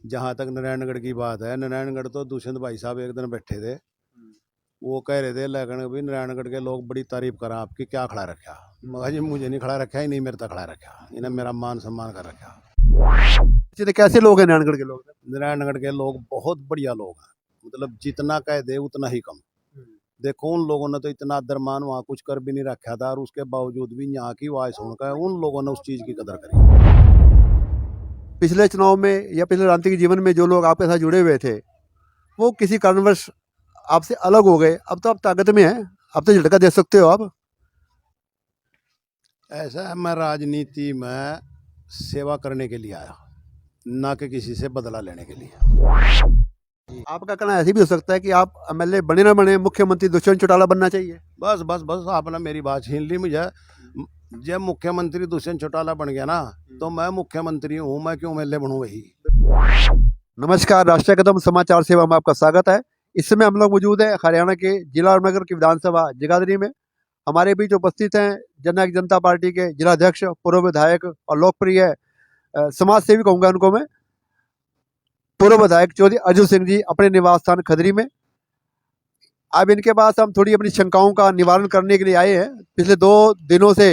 जहाँ तक नारायणगढ़ की बात है, नारायणगढ़ तो दुष्यंत भाई साहब एक दिन बैठे थे, वो कह रहे थे लेकिन भी नारायणगढ़ के लोग बड़ी तारीफ करा आपकी, क्या खड़ा रखा। मगर जी मुझे नहीं खड़ा रखा, ही नहीं मेरे तक खड़ा रखा, इन्हें मेरा मान सम्मान कर रखा। तो कैसे लोग हैं नारायणगढ़ के लोग? नारायणगढ़ के लोग बहुत बढ़िया लोग हैं, मतलब जितना कह दे उतना ही कम। देखो उन लोगों ने तो इतना आदरमान वहाँ कुछ कर भी नहीं रखा था, और उसके बावजूद भी यहाँ की आवाज सुनकर उन लोगों ने उस चीज की कदर करी। पिछले चुनाव में या पिछले राजनीतिक जीवन में जो लोग आपके साथ जुड़े हुए थे वो किसी कारणवश आपसे अलग हो गए, अब तो आप ताकत में हैं, अब तो झटका दे सकते हो आप। ऐसा है, मैं राजनीति में सेवा करने के लिए आया, ना कि किसी से बदला लेने के लिए। आपका कहना ऐसे भी हो सकता है कि आप एमएलए बने ना बने, मुख्यमंत्री दुष्यंत चौटाला बनना चाहिए। बस बस बस आपने मेरी बात छीन ली मुझे। जब मुख्यमंत्री दुष्यंत चौटाला बन गया ना, तो मैं मुख्यमंत्री हूँ, मैं क्यों एमएलए बनूं वही। नमस्कार, राष्ट्रीय कदम समाचार सेवा में आपका स्वागत है। इस समय हम लोग मौजूद है हरियाणा के जिला और नगर की विधानसभा जगाधरी में। हमारे बीच उपस्थित हैं जननायक जनता पार्टी के जिलाध्यक्ष, पूर्व विधायक और लोकप्रिय समाज सेवी कहूँगा उनको मैं, पूर्व विधायक चौधरी अर्जुन सिंह जी, अपने निवास स्थान खदरी में। अब इनके पास हम थोड़ी अपनी शंकाओं का निवारण करने के लिए आए हैं। पिछले 2 दिनों से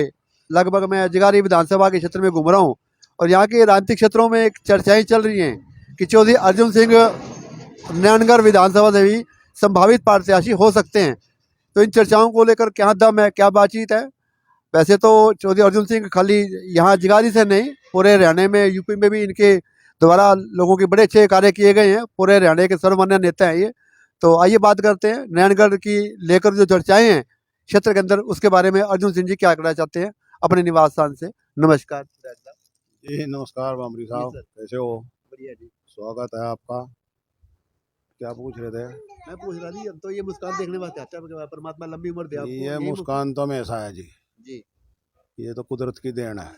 लगभग मैं जगाधरी विधानसभा के क्षेत्र में घूम रहा हूँ और यहाँ के राजनीतिक क्षेत्रों में एक चर्चाएं चल रही हैं कि चौधरी अर्जुन सिंह नारायणगढ़ विधानसभा से भी संभावित प्रत्याशी हो सकते हैं। तो इन चर्चाओं को लेकर क्या दम है, क्या बातचीत है? वैसे तो चौधरी अर्जुन सिंह खाली यहाँ जगाधरी से नहीं, पूरे हरियाणा में, यूपी में भी इनके द्वारा लोगों के बड़े अच्छे कार्य किए गए हैं। पूरे हरियाणा के सर्वमान्य नेता हैं ये। तो आइए बात करते हैं नारायणगढ़ की लेकर जो चर्चाएं हैं क्षेत्र के अंदर, उसके बारे में अर्जुन सिंह जी क्या कहना चाहते हैं अपने निवास स्थान से। नमस्कार। जी नमस्कार बामरी साहब, कैसे हो? बढ़िया जी। स्वागत है आपका। क्या पूछ रहे थे? मैं पूछ रहा थी, अब तो ये मुस्कान देखने वास्ते अच्छा है, परमात्मा लंबी उम्र दे आपको। ये यही मुस्कान तो हमेशा है जी, जी। ये तो कुदरत की देन है।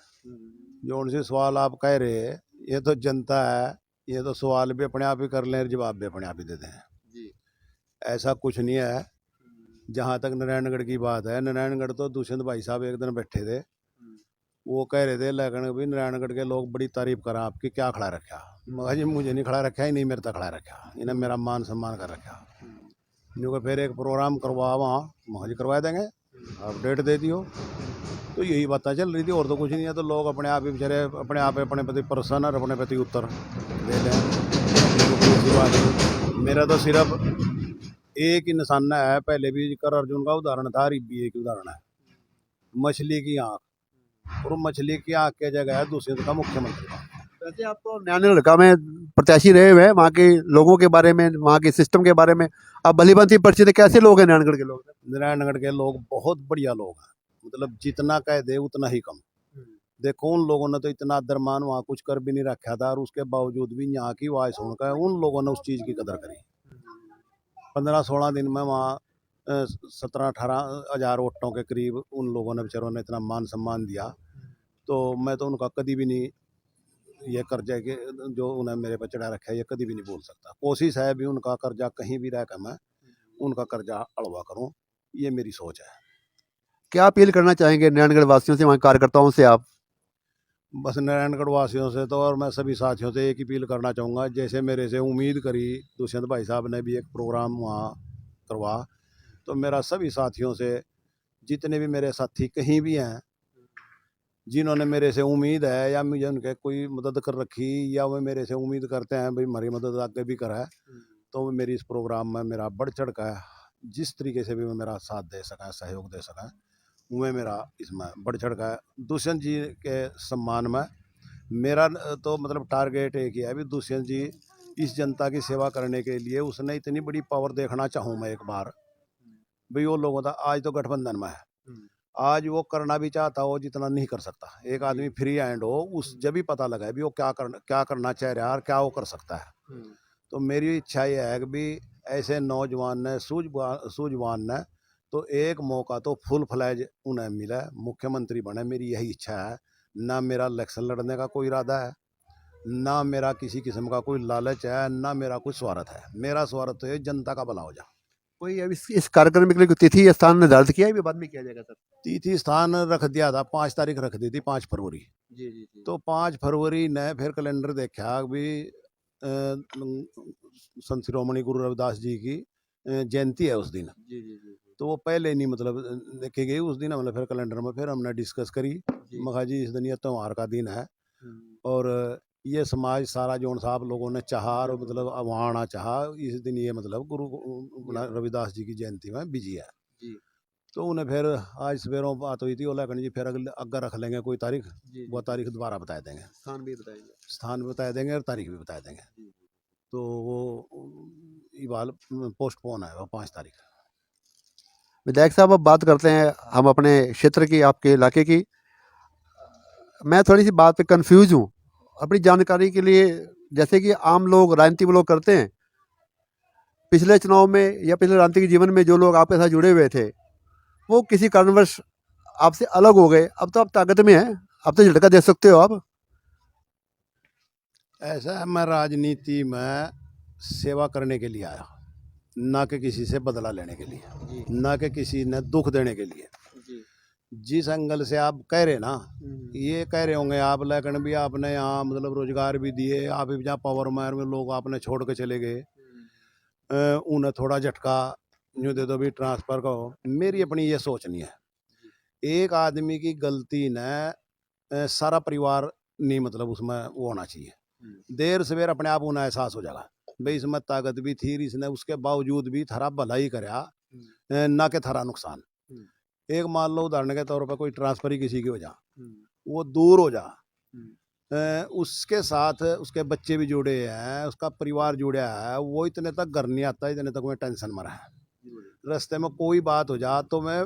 जो उनसे सवाल आप कह रहे हैं, ये तो जनता है, ये तो सवाल भी अपने आप ही कर लें और जवाब भी अपने आप ही दे दें। जी। ऐसा कुछ नहीं है। जहाँ तक नारायणगढ़ की बात है, नारायणगढ़ तो दुष्यंत भाई साहब एक दिन बैठे थे, वो कह रहे थे लेकिन भी नारायणगढ़ के लोग बड़ी तारीफ करा आपकी, क्या खड़ा रखा। मगर जी मुझे नहीं खड़ा रखा, ही नहीं मेरे तक खड़ा रखा, इन्हें मेरा मान सम्मान कर रखा। जो कि फिर एक प्रोग्राम करवा वहाँ, मगर करवा देंगे, आप डेट दे दियो। तो यही बातें चल रही थी, और तो कुछ नहीं है। तो लोग अपने आप ही बेचारे अपने आप अपने प्रति प्रसन्न और अपने प्रति उत्तर दे दें, तो बात नहीं। मेरा तो सिर्फ एक ही निशाना है, पहले भी कर अर्जुन का उदाहरण था, अभी भी एक उदाहरण है, मछली की आंख। और मछली की आंख के जगह है दुष्यंत का मुख्यमंत्री। वैसे आप तो नारायणगढ़ में प्रत्याशी रहे हुए हैं, वहाँ के लोगों के बारे में, वहाँ के सिस्टम के बारे में आप भली भांति परिचित हैं। कैसे लोग हैं नारायणगढ़ के लोग? नारायणगढ़ के लोग बहुत बढ़िया लोग हैं, मतलब जितना कह दे उतना ही कम। देखो उन लोगों ने तो इतना आदरमान वहाँ कुछ कर भी नहीं रखा था, और उसके बावजूद भी यहाँ की आवाज सुनकर उन लोगों ने उस चीज की कदर करी। 15-16 दिन में वहाँ 17-18 हजार वोटों के करीब उन लोगों ने, बेचारों ने इतना मान सम्मान दिया। तो मैं तो उनका कभी भी नहीं ये कर्जा के जो उन्हें मेरे पर चढ़ा रखा है, ये कभी भी नहीं बोल सकता। कोशिश है भी उनका कर्जा कहीं भी रह कर मैं उनका कर्जा अड़वा करूं, ये मेरी सोच है। क्या अपील करना चाहेंगे नारायणगढ़ वासियों से, वहाँ के कार्यकर्ताओं से आप? बस नारायणगढ़ वासियों से तो, और मैं सभी साथियों से एक अपील करना चाहूँगा, जैसे मेरे से उम्मीद करी दुष्यंत भाई साहब ने भी एक प्रोग्राम वहाँ करवा, तो मेरा सभी साथियों से, जितने भी मेरे साथी कहीं भी हैं, जिन्होंने मेरे से उम्मीद है या मुझे उनके कोई मदद कर रखी, या वो मेरे से उम्मीद करते हैं भाई हमारी मदद आगे भी करा है, तो वो मेरी इस प्रोग्राम में मेरा बढ़ चढ़ का जिस तरीके से भी वो मेरा साथ दे सका, सहयोग दे सका, वो मेरा इसमें बढ़ चढ़ का दुष्यंत जी के सम्मान में। मेरा तो मतलब टारगेट एक ही है भी, दुष्यंत जी इस जनता की सेवा करने के लिए उसने इतनी बड़ी पावर देखना चाहूँ मैं एक बार भाई। वो लोगों का आज तो गठबंधन में है, आज वो करना भी चाहता हो जितना नहीं कर सकता। एक आदमी फ्री हैंड हो, उस जब भी पता लगा भी वो क्या करना चाह रहा है और क्या वो कर सकता है। तो मेरी इच्छा ये है कि भी ऐसे नौजवान ने, सूझवान ने, तो एक मौका तो फुल फ्लैज उन्हें मिला, मुख्यमंत्री बने। मेरी यही इच्छा है। ना मेरा इलेक्शन लड़ने का कोई इरादा है, ना मेरा किसी किस्म का कोई लालच है, ना मेरा कोई स्वार्थ है। मेरा स्वार्थ तो ये जनता का भला हो जाए। कोई अब इस कार्यक्रम के लिए कोई तिथि या स्थान निर्धारित किया है, भी बाद में किया जाएगा सर? तिथि स्थान रख दिया था, 5 तारीख रख दी थी, 5 फरवरी। जी जी जी। तो 5 फरवरी ने फिर कैलेंडर देखा भी संत शिरोमणि गुरु रविदास जी की जयंती है उस दिन। जी जी जी तो वो पहले नहीं मतलब देखी गई उस दिन, हमने फिर कैलेंडर में फिर हमने डिस्कस करी। जी। मखा जी इस दिन ये त्योहार का दिन है हम्म, और ये समाज सारा जोन साहब लोगों ने चाहा और मतलब वहाँ आना चाहा इस दिन, ये मतलब गुरु रविदास जी की जयंती में बिजी है। जी तो उन्हें फिर आज सवेरों बात हुई थी, ओला जी फिर अगर रख लेंगे कोई तारीख, जी वो जी तारीख दोबारा बता देंगे, स्थान भी बताएंगे। स्थान भी बता देंगे और तारीख भी बता देंगे। जी जी। तो वो इवाल पोस्टपोन है वो 5 तारीख। विधायक साहब, अब बात करते हैं हम अपने क्षेत्र की, आपके इलाके की। मैं थोड़ी सी बात पे कंफ्यूज हूँ अपनी जानकारी के लिए। जैसे कि आम लोग, राजनीतिक लोग करते हैं, पिछले चुनाव में या पिछले राजनीतिक जीवन में जो लोग आपके साथ जुड़े हुए थे, वो किसी कारणवश आपसे अलग हो गए। अब तो आप ताकत में हैं, अब तो झटका दे सकते हो आप। ऐसा है, मैं राजनीति में सेवा करने के लिए आया, ना कि किसी से बदला लेने के लिए, जी ना कि किसी ने दुख देने के लिए। जी। जिस एंगल से आप कह रहे ना, ये कह रहे होंगे आप, लेकिन भी आपने यहाँ मतलब रोजगार भी दिए, आप भी जहाँ पावर मैर में लोग आपने छोड़ के चले गए, उन्हें थोड़ा झटका यूँ दे दो भी ट्रांसफर का हो। मेरी अपनी ये सोच नहीं है। एक आदमी की गलती ने सारा परिवार नहीं मतलब उसमें वो होना चाहिए। देर सवेर अपने आप उन्हें एहसास हो जाएगा भाई इसमें ताकत भी थी, इसने उसके बावजूद भी थारा भला ही कराया, ना कि थारा नुकसान। एक मान लो उदाहरण के तौर पर कोई ट्रांसफर ही किसी की हो जा, वो दूर हो जा, उसके साथ उसके बच्चे भी जुड़े हैं, उसका परिवार जुड़ा है, वो इतने तक घर नहीं आता, इतने तक मैं टेंशन में रहा। रास्ते में कोई बात हो जा तो मैं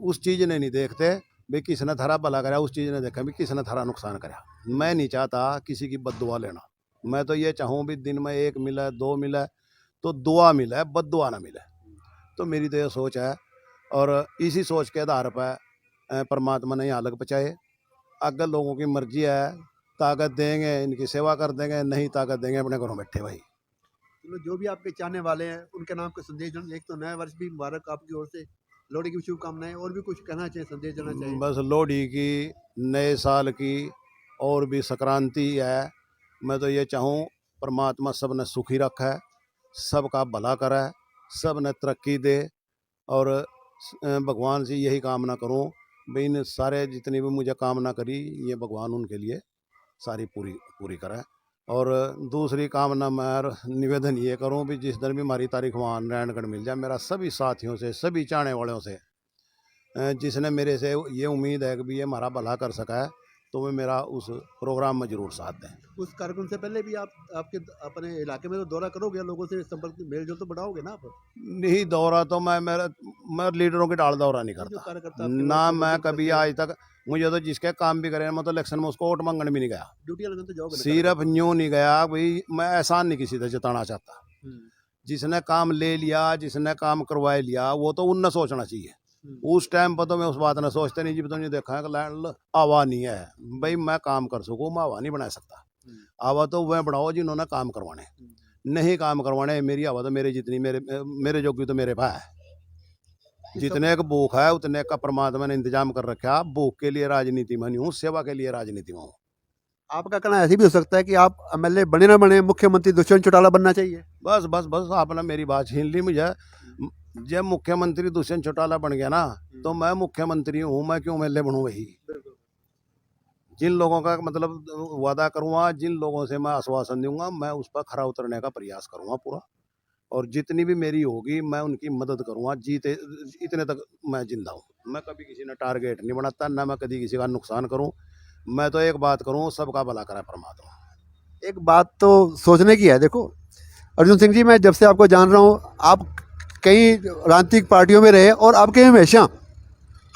उस चीज़ ने नहीं देखते भाई किसने थारा भला करा, उस चीज़ ने देखा भी किसने थारा नुकसान करा। मैं नहीं चाहता किसी की बद्दुआ लेना। मैं तो ये चाहूँ भी दिन में 1 मिले 2 मिले तो दुआ मिले, बद्दुआ ना मिले। तो मेरी तो ये सोच है और इसी सोच के आधार पर परमात्मा ने यहाँ लग पहुँचाए। अगर लोगों की मर्जी है, ताकत देंगे, इनकी सेवा कर देंगे, नहीं ताकत देंगे अपने घरों बैठे भाई। चलो, जो भी आपके चाहने वाले हैं उनके नाम का संदेश देना। एक तो नया वर्ष भी मुबारक आपकी ओर से, लोहड़ी की शुभकामनाएं, और भी कुछ कहना चाहिए, संदेश देना चाहिए? बस लोहड़ी की, नए साल की और भी संक्रांति है। मैं तो ये चाहूँ परमात्मा सब ने सुखी रखा है, सबका भला करे, सब ने तरक्की दे और भगवान से यही कामना करूँ भाई इन सारे जितनी भी मुझे कामना करी ये भगवान उनके लिए सारी पूरी पूरी करे। और दूसरी कामना मैं निवेदन ये करूँ भी जिस दिन भी हमारी तारीख वहाँ नारायणगढ़ मिल जाए, मेरा सभी साथियों से, सभी चाहने वालों से, जिसने मेरे से ये उम्मीद है कि भी ये हमारा भला कर सका है, तो वे मेरा उस प्रोग्राम में जरूर साथ दें। उस कार्यक्रम से पहले भी आप आपके अपने इलाके में तो दौरा करोगे, लोगों से संपर्क, मेल जोल तो बढ़ाओगे ना आप? नहीं दौरा तो मैं लीडरों की डाल दौरा नहीं जो करता कार्यकर्ता आपके ना, वोट मैं को कभी करते हैं, आज तक मुझे तो जिसके काम भी करे मैं तो इलेक्शन में उसको वोट मांगने भी नहीं गया। ड्यूटी लगन तो जाओगे ना सिर्फ कार्यकर्ता? न्यू नहीं गया भाई, मैं एहसान नहीं किसी से जताना चाहता। हम्म, जिसने काम ले लिया, जिसने काम करवा लिया, वो तो उनने सोचना चाहिए। उस टाइम पर तो मैं उस बात ने सोचते नहीं, जब तुमने देखा है कि लैंड हवा नहीं है भाई मैं काम कर सकूँ, मैं हवा नहीं बना सकता। हवा तो वह बढ़ाओ जिन्होंने काम करवाने, नहीं काम करवाने मेरी हवा तो मेरे जितनी मेरे जोगी तो मेरे भाई है। जितने का भूख है उतने का परमात्मा ने इंतजाम कर रखा। भूख के लिए राजनीति में नहीं हूँ, सेवा के लिए राजनीति में हूँ। आपका कहना ऐसे भी हो सकता है कि आप एमएलए बने ना बने, मुख्यमंत्री दुष्यंत चौटाला बनना चाहिए? बस बस बस आपने मेरी बात छीन ली मुझे। जब मुख्यमंत्री दुष्यंत चौटाला बन गया ना, तो मैं मुख्यमंत्री हूँ, मैं क्यों एमएलए बनूँ? वही जिन लोगों का मतलब वादा करूँगा, जिन लोगों से मैं आश्वासन दूंगा, मैं उस पर खरा उतरने का प्रयास करूँगा पूरा, और जितनी भी मेरी होगी मैं उनकी मदद करूँगा। जीते इतने तक मैं जिंदा हूँ। मैं कभी किसी ने टारगेट नहीं बनाता, ना मैं कभी किसी का नुकसान करूँ। मैं तो एक बात करूँ, सबका भला करे परमात्मा। एक बात तो सोचने की है, देखो अर्जुन सिंह जी, मैं जब से आपको जान रहा हूँ, आप कई राजनीतिक पार्टियों में रहे और आपके हमेशा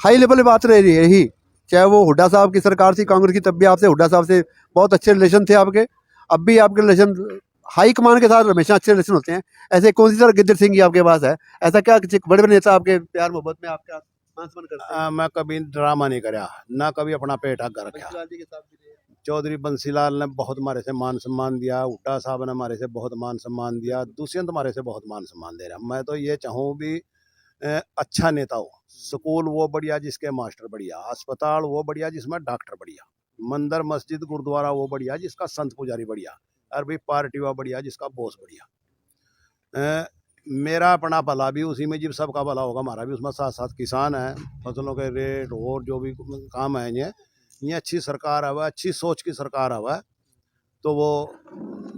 हाई लेवल पे बात रही, चाहे वो हुड्डा साहब की सरकार थी कांग्रेस की, तब भी आपसे, हुड्डा साहब से बहुत अच्छे रिलेशन थे आपके, अब भी आपके रिलेशन हाई कमान के साथ हमेशा अच्छे रिलेशन होते हैं। ऐसे कौन सी तरह गिद्दर सिंह जी आपके पास है? ऐसा क्या बड़े बड़े नेता आपके प्यार मोहब्बत में आपका मान सम्मान करते हैं? मैं कभी ड्रामा नहीं कराया, ना कभी अपना पेट आगे रखा। बंसीलाल जी के साथ भी रहे। चौधरी बंसीलाल ने बहुत हमारे से मान सम्मान दिया, हुड्डा साहब ने हमारे से बहुत मान सम्मान दिया, दुष्यंत हमारे से बहुत मान सम्मान दे रहा। मैं तो ये चाहूँ भी अच्छा नेता हो। स्कूल वो बढ़िया जिसके मास्टर बढ़िया, अस्पताल वो बढ़िया जिसमें डॉक्टर बढ़िया, मंदिर मस्जिद गुरुद्वारा वो बढ़िया जिसका संत पुजारी बढ़िया, और भाई पार्टी हुआ बढ़िया, जिसका बॉस बढ़िया। मेरा अपना भला भी उसी में, जब सबका भला होगा हमारा भी उसमें। साथ साथ किसान है, फसलों के रेट और जो भी काम है ये अच्छी सरकार है, अच्छी सोच की सरकार है, तो वो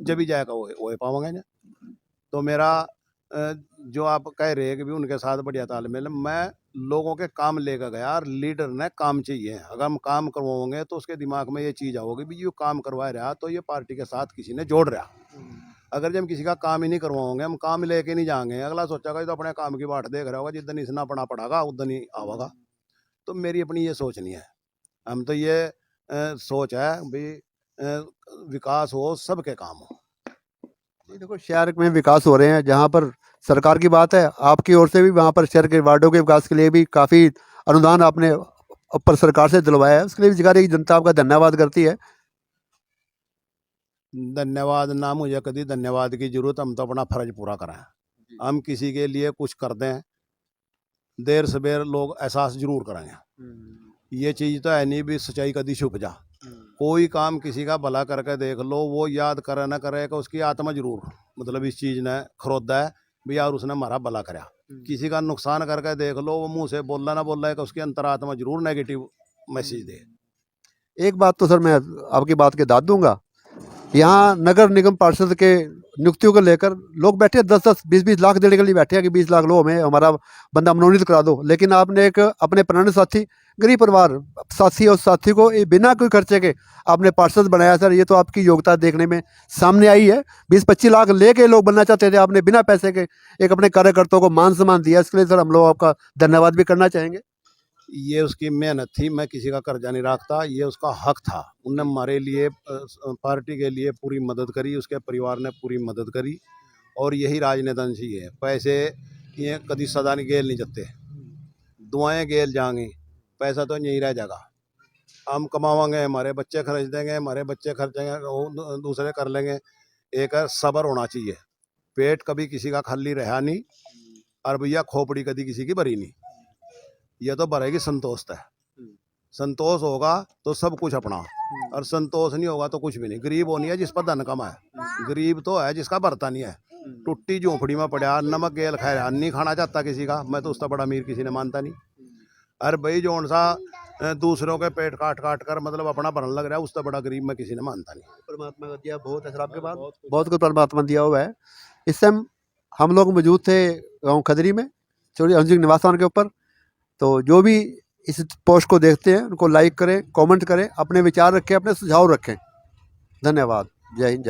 जब भी जाएगा वो पाओगे ना। तो मेरा जो आप कह रहे हैं कि भी उनके साथ बढ़िया तालमेल, मैं लोगों के काम लेकर गया, और लीडर ने काम चाहिए। अगर हम काम करवाओगे तो उसके दिमाग में ये चीज़ आओगी भी ये काम करवा रहा तो ये पार्टी के साथ किसी ने जोड़ रहा। अगर जब हम किसी का काम ही नहीं करवाओगे, हम काम लेके नहीं जाएंगे, अगला सोचेगा तो अपने काम की बाट देख रहा होगा, जिस दिन इसना पड़ा पड़ागा उस दिन ही आवागा। तो मेरी अपनी ये सोच नहीं है। हम तो ये सोच है भाई विकास हो, सबके काम हो। जी, देखो शहर में विकास हो रहे हैं, जहाँ पर सरकार की बात है आपकी ओर से भी वहाँ पर शहर के वार्डों के विकास के लिए भी काफ़ी अनुदान आपने ऊपर सरकार से दिलवाया है, उसके लिए भी जगाधरी की जनता आपका धन्यवाद करती है। धन्यवाद ना, मुझे कभी धन्यवाद की जरूरत, हम तो अपना फर्ज पूरा कराएं। हम किसी के लिए कुछ कर दें, देर सवेर लोग एहसास जरूर करेंगे। ये चीज़ तो है नहीं भी सच्चाई कभी छुप जा। कोई काम किसी का भला करके देख लो, वो याद करे ना करे कि उसकी आत्मा जरूर मतलब इस चीज़ ने खरोदा है भी यार उसने हमारा भला करा। किसी का नुकसान करके देख लो, वो मुंह से बोल रहा है कि उसकी अंतरात्मा जरूर नेगेटिव मैसेज दे। एक बात तो सर मैं आपकी बात के दाद दूंगा, यहाँ नगर निगम पार्षद के नियुक्तियों को लेकर लोग बैठे 10-10, 20-20 लाख देने के लिए बैठे हैं कि 20 लाख लो, हमें हमारा बंदा मनोनीत करा दो। लेकिन आपने एक अपने पुराने साथी, गरीब परिवार साथी, और साथी को बिना कोई खर्चे के आपने पार्षद बनाया। सर ये तो आपकी योग्यता देखने में सामने आई है। 20-25 लाख लेके लोग बनना चाहते थे, आपने बिना पैसे के एक अपने कार्यकर्ताओं को मान सम्मान दिया। इसके लिए सर हम लोग आपका धन्यवाद भी करना चाहेंगे। ये उसकी मेहनत थी, मैं किसी का कर्जा नहीं रखता, ये उसका हक था। उनने हमारे लिए पार्टी के लिए पूरी मदद करी, उसके परिवार ने पूरी मदद करी, और यही राजनीति सी है। पैसे ये कभी सदा नहीं गेल नहीं जाते, दुआएं गेल जाएंगी, पैसा तो यहीं रह जाएगा। हम कमावांगे, हमारे बच्चे खर्च देंगे, हमारे बच्चे खर्चेंगे, वो दूसरे कर लेंगे। एक सब्र होना चाहिए, पेट कभी किसी का खाली रहा नहीं, और भैया खोपड़ी कभी किसी की भरी नहीं। यह तो भरेगी संतोष है। संतोष होगा तो सब कुछ अपना, और संतोष नहीं होगा तो कुछ भी नहीं। गरीब होनी है जिस पर धन कमा है, गरीब तो है जिसका भरता नहीं है। टुट्टी झोंपड़ी में पड़ा, नमक गेल खाए, नहीं खाना चाहता किसी का, मैं तो उसका बड़ा अमीर किसी ने मानता नहीं। अरे भाई जोन सा दूसरों के पेट काट काट कर मतलब अपना भरन लग रहा है, उससे बड़ा गरीब मैं किसी ने मानता नहीं। परमात्मा का दिया बहुत है सर, आपके पास बहुत कुछ परमात्मा दिया हुआ है। इस टाइम हम लोग मौजूद थे गाँव खदरी में, चौधरी अंजुक निवासान के ऊपर। तो जो भी इस पोस्ट को देखते हैं उनको लाइक करें, कमेंट करें, अपने विचार रखें, अपने सुझाव रखें। धन्यवाद। जय हिंद।